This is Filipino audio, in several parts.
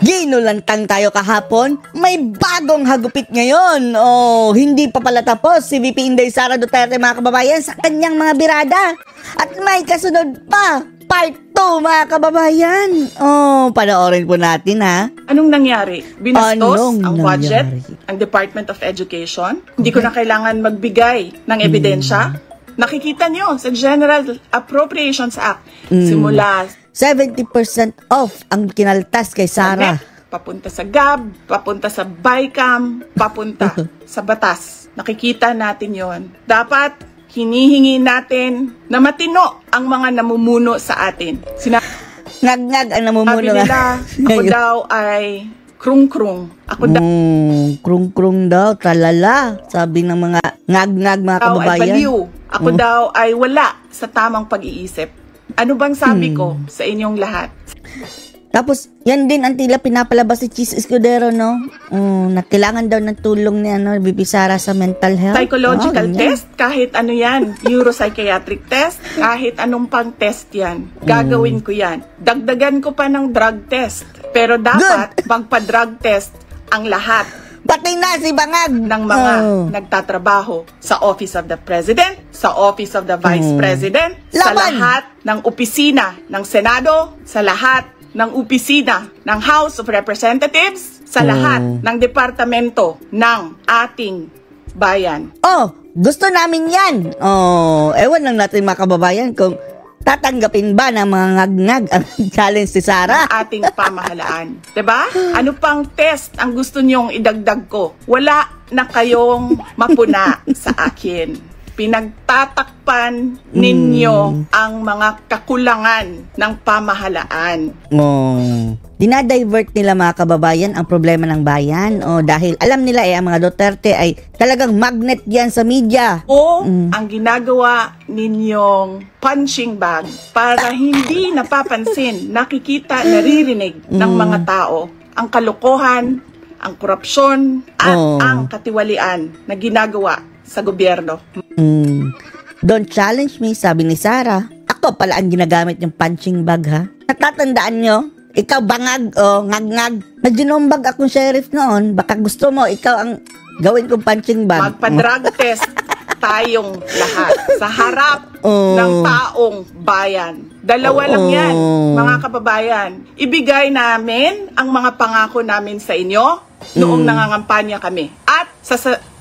Ginulantang tayo kahapon, may bagong hagupit ngayon. Hindi pa pala tapos si VP Inday Sara Duterte mga kababayan sa kanyang mga birada. At may kasunod pa, part 2 mga kababayan. Panoorin po natin ha. Anong nangyari? Binastos ang budget, ang Department of Education. Hindi ko na kailangan magbigay ng ebidensya. Nakikita nyo sa General Appropriations Act, simula 70% off ang kinaltas kay Sara. Papunta sa GAB, papunta sa BICAM, papunta sa batas. Nakikita natin yon. Dapat hinihingi natin na matino ang mga namumuno sa atin. Ngag-ngag ang namumuno. Sabi nila, ako daw ay krung-krung. Ako daw krung-krung daw, talala. Sabi ng mga ngag-ngag mga kababayan. Ay baliw. Ako daw ay wala sa tamang pag-iisip. Ano bang sabi ko sa inyong lahat? Tapos, yan din ang tila pinapalabas si Chis Escudero, no? Na kailangan daw ng tulong ni VP Sara sa mental health. Psychological test, kahit ano yan. Neuropsychiatric test, kahit anong pang test yan. Gagawin ko yan. Dagdagan ko pa ng drug test. Pero dapat magpa-drug test ang lahat. Pati na si Bangag ng mga nagtatrabaho sa Office of the President, sa Office of the Vice President, sa lahat ng opisina ng Senado, sa lahat ng opisina ng House of Representatives, sa lahat ng departamento ng ating bayan. Gusto namin yan. Ewan lang natin mga kababayan kung tatanggapin ba ng mga ngag-ngag ang challenge si Sara? Ating pamahalaan. Diba? Ano pang test ang gusto nyong idagdag ko? Wala na kayong mapuna sa akin. Pinagtatakpan ninyo ang mga kakulangan ng pamahalaan. Dinadivert nila mga kababayan ang problema ng bayan dahil alam nila ang mga Duterte ay talagang magnet yan sa media. Ang ginagawa ninyong punching bag para hindi napapansin, nakikita, naririnig ng mga tao ang kalokohan, ang korupsyon at ang katiwalian na ginagawa sa gobyerno. Don't challenge me, sabi ni Sara. Ako pala ang ginagamit yung punching bag ha. Natatandaan nyo? Ikaw Bangag ngag-ngag. Nagjinumbag akong sheriff noon. Baka gusto mo, ikaw ang gawin kong punching bag. Magpa-drug test tayong lahat sa harap ng taong bayan. Dalawa lang yan, mga kababayan. Ibigay namin ang mga pangako namin sa inyo noong nangangampanya kami. At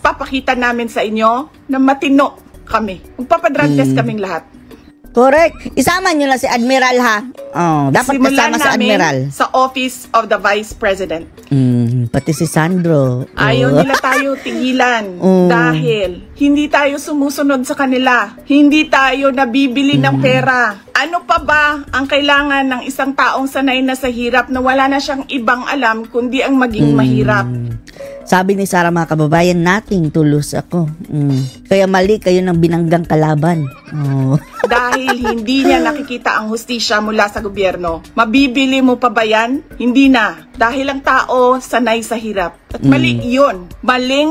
papakita namin sa inyo na matino kami. Magpapadrug test kaming lahat. Correct. Isama nyo na si Admiral ha. Dapat kasama si Admiral. Sa Office of the Vice President. Pati si Sandro. Ayaw nila tayo tigilan dahil hindi tayo sumusunod sa kanila. Hindi tayo nabibili ng pera. Ano pa ba ang kailangan ng isang taong sanay na sa hirap na wala na siyang ibang alam kundi ang maging mahirap? Sabi ni Sara mga kababayan, nothing to lose ako. Kaya mali kayo ng binanggang kalaban. Dahil hindi niya nakikita ang hustisya mula sa gobyerno. Mabibili mo pa ba yan? Hindi na. Dahil ang tao sanay sa hirap. At mali yun. Mali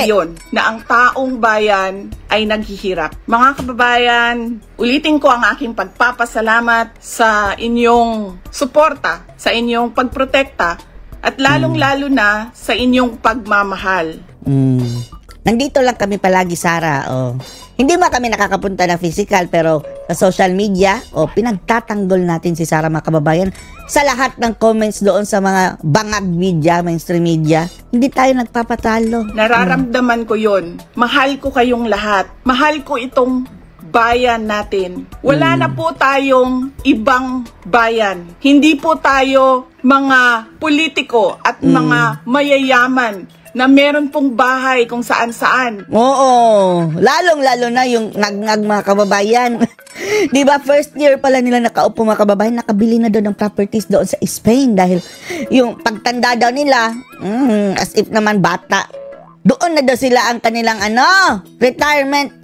yun. Na ang taong bayan ay naghihirap. Mga kababayan, ulitin ko ang aking pagpapasalamat sa inyong suporta, sa inyong pagprotekta, at lalong-lalo na sa inyong pagmamahal. Nandito lang kami palagi, Sara. Hindi ba kami nakakapunta ng physical, pero sa social media, pinagtatanggol natin si Sara mga kababayan sa lahat ng comments doon sa mga bangag media, mainstream media. Hindi tayo nagpapatalo. Nararamdaman ko yun. Mahal ko kayong lahat. Mahal ko itong bayan natin. Wala na po tayong ibang bayan. Hindi po tayo mga politiko at mga mayayaman na meron pong bahay kung saan-saan. Lalong-lalo na yung ngag-ngag mga kababayan. Di ba, first year pala nila nakaupo mga kababayan, nakabili na doon ng properties doon sa Spain dahil yung pagtanda daw nila, as if naman bata, doon na daw sila ang kanilang retirement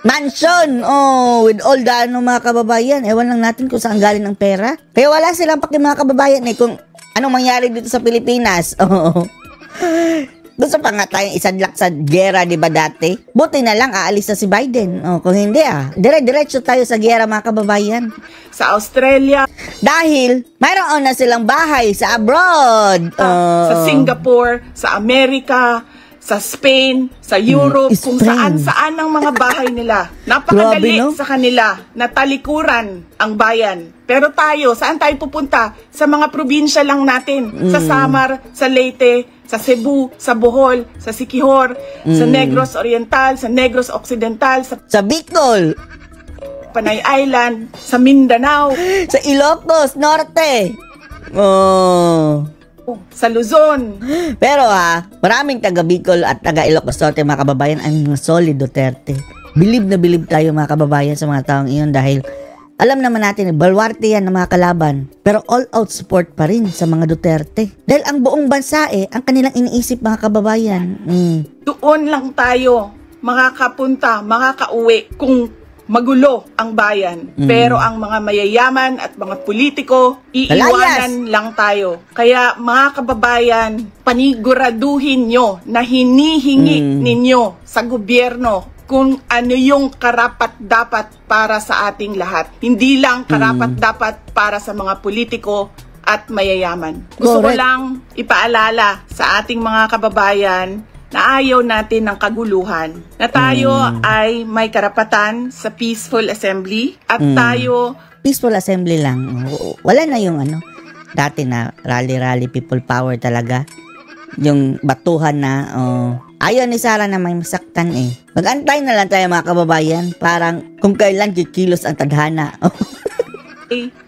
mansion, with all the mga kababayan. Ewan lang natin kung saan galing ng pera. Kaya wala silang paki mga kababayan kung anong mangyari dito sa Pilipinas. Gusto pa nga tayong isadlak sa gera, di ba dati? Buti na lang aalis na si Biden. Kung hindi dire-diretso tayo sa gera, mga kababayan. Sa Australia, Dahil mayroon na silang bahay sa abroad. sa Singapore, sa Amerika, sa Spain, sa Europe, kung Spain. saan ang mga bahay nila. Napakadali Grabe, no? sa kanila na talikuran ang bayan. Pero tayo, saan tayo pupunta? Sa mga probinsya lang natin. Sa Samar, sa Leyte, sa Cebu, sa Bohol, sa Siquijor, sa Negros Oriental, sa Negros Occidental, sa Sa Bicol, Panay Island, sa Mindanao, sa Ilocos Norte. sa Luzon. Pero maraming taga Bicol at taga Ilocos Norte, mga kababayan, ang mga solid Duterte. Bilib na bilib tayo, mga kababayan, sa mga taong iyon dahil alam naman natin, balwarte yan ng mga kalaban. Pero all-out support pa rin sa mga Duterte. Dahil ang buong bansa ang kanilang iniisip, mga kababayan. Doon lang tayo makakapunta, makakauwi kung magulo ang bayan. Pero ang mga mayayaman at mga politiko, iiwanan lang tayo. Kaya mga kababayan, paniguraduhin nyo na hinihingi ninyo sa gobyerno kung ano yung karapat-dapat para sa ating lahat. Hindi lang karapat-dapat para sa mga politiko at mayayaman. Gusto ko Correct. lang ipaalala sa ating mga kababayan na ayaw natin ng kaguluhan. Na tayo ay may karapatan sa peaceful assembly at tayo Peaceful assembly lang. Wala na yung dati na rally people power talaga. Yung batuhan na, ayaw ni Sara na may masaktan Mag-antay na lang tayo, mga kababayan. Parang kung kailan kikilos ang tadhana.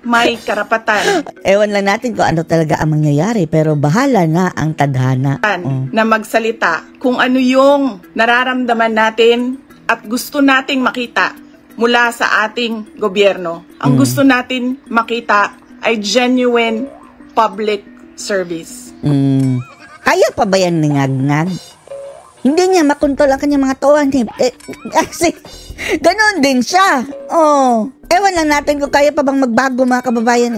may karapatan Ewan lang natin kung ano talaga ang mangyayari, pero bahala na ang tadhana. na magsalita kung ano yung nararamdaman natin at gusto nating makita mula sa ating gobyerno. Ang gusto natin makita ay genuine public service. Kaya pa ba yan ni Ngag-Ngag? Hindi niya makontrol ang kanyang mga tuwan. Kasi, ganon din siya. Ewan lang natin kung kaya pa bang magbago, mga kababayan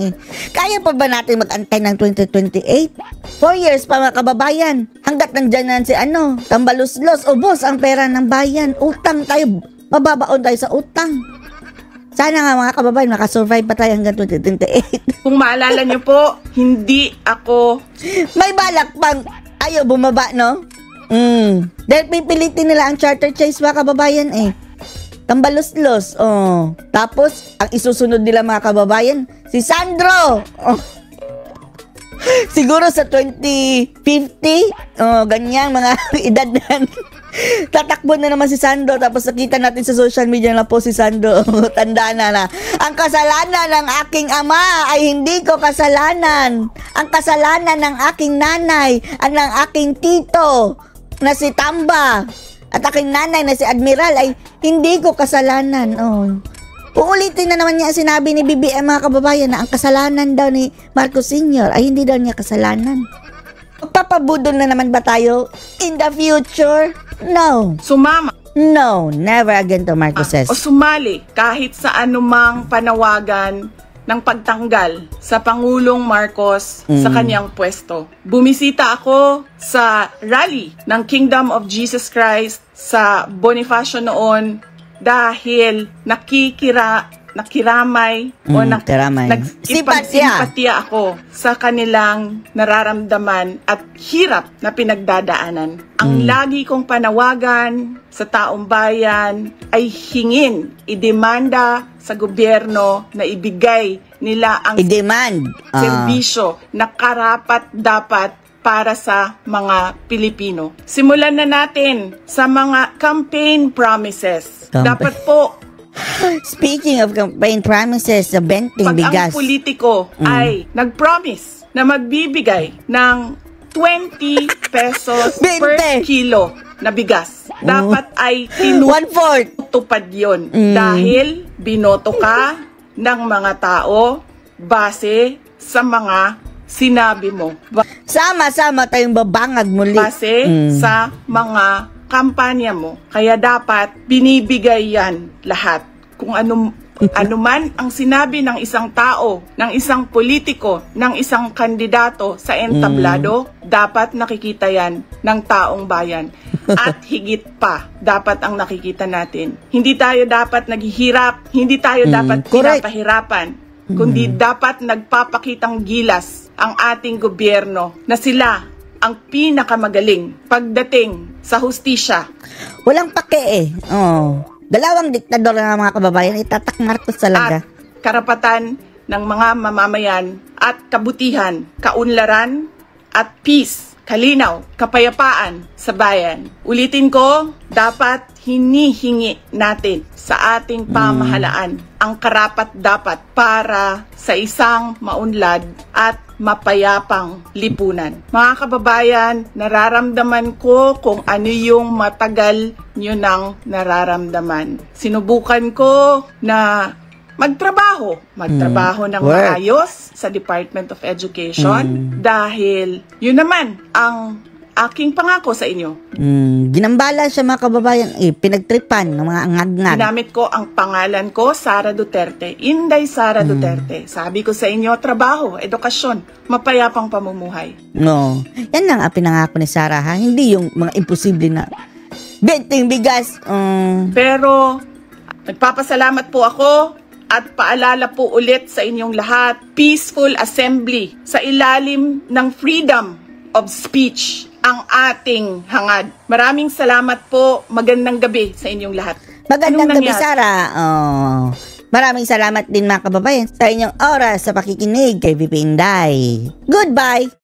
Kaya pa ba natin mag-antay ng 2028? 4 years pa, mga kababayan. Hanggat nandyan na si tambaluslos, ubos ang pera ng bayan. Utang tayo, mababaon tayo sa utang. Sana nga, mga kababayan, makasurvive pa tayo hanggang 2028. Kung maalala niyo po, hindi ako May balak pang ayaw bumaba, no? Dahil pipilitin nila ang charter chase, mga kababayan Tambaluslos. Tapos, ang isusunod nila, mga kababayan, si Sandro. Siguro sa 2050, ganyang mga edad na tatakbo na naman si Sandro. Tapos nakita natin sa social media na po si Sandro. Tanda na. Ang kasalanan ng aking ama ay hindi ko kasalanan. Ang kasalanan ng aking nanay at ng aking tito na si Tamba at aking nanay na si Admiral ay hindi ko kasalanan. Uulitin na naman niya ang sinabi ni BBM, mga kababayan, na ang kasalanan daw ni Marcos Sr. ay hindi daw niya kasalanan. Magpapabudol na naman ba tayo in the future? No. sumama No, never again to Marcoses. o sumali kahit sa anumang panawagan ng pagtanggal sa Pangulong Marcos sa kanyang pwesto. Bumisita ako sa rally ng Kingdom of Jesus Christ sa Bonifacio noon dahil nakiramay o Tiramay. nagsimpatya ako sa kanilang nararamdaman at hirap na pinagdadaanan. Ang lagi kong panawagan sa taong bayan ay hingin, idemanda sa gobyerno na ibigay nila ang I-demand. serbisyo na karapat-dapat para sa mga Pilipino. Simulan na natin sa mga campaign promises. Dapat po, Speaking of campaign promises, sa benting pag bigas. ang politiko ay nag-promise na magbibigay ng 20 pesos 20. per kilo na bigas, dapat ay 1/4. tinutupad yun. Dahil binoto ka ng mga tao base sa mga sinabi mo. Sama-sama tayong babangag muli. Base sa mga kampanya mo. Kaya dapat binibigay yan lahat. Kung ano Anuman ang sinabi ng isang tao, ng isang politiko, ng isang kandidato sa entablado, dapat nakikita yan ng taong bayan. At higit pa, dapat ang nakikita natin. Hindi tayo dapat naghihirap, hindi tayo dapat correct. pinapahirapan, kundi dapat nagpapakitang gilas ang ating gobyerno na sila ang pinakamagaling pagdating sa hustisya. Walang pake eh. Oh. Dalawang diktador ng mga kababayan, itatak Marcos talaga. At karapatan ng mga mamamayan at kabutihan, kaunlaran at peace, kalinaw, kapayapaan sa bayan. Ulitin ko, dapat hinihingi natin sa ating pamahalaan ang karapat-dapat para sa isang maunlad at mapayapang lipunan. Mga kababayan, nararamdaman ko kung ano yung matagal nyo nang nararamdaman. Sinubukan ko na magtrabaho ng Work. maayos sa Department of Education dahil yun naman ang aking pangako sa inyo. Ginambala siya mga kababayan, pinagtripan ng mga angag-ngag. Ginamit ko ang pangalan ko, Sara Duterte, Inday Sara Duterte. Sabi ko sa inyo, trabaho, edukasyon, mapayapang pamumuhay. No. Yan lang ang pinangako ni Sarah, ha? Hindi yung mga imposible na benting bigas. Pero, nagpapasalamat po ako at paalala po ulit sa inyong lahat, peaceful assembly sa ilalim ng freedom of speech ang ating hangad. Maraming salamat po. Magandang gabi sa inyong lahat. Magandang Anong gabi, nangyari? Sarah. Maraming salamat din mga kababayan sa inyong oras sa pakikinig kay VP Inday. Goodbye!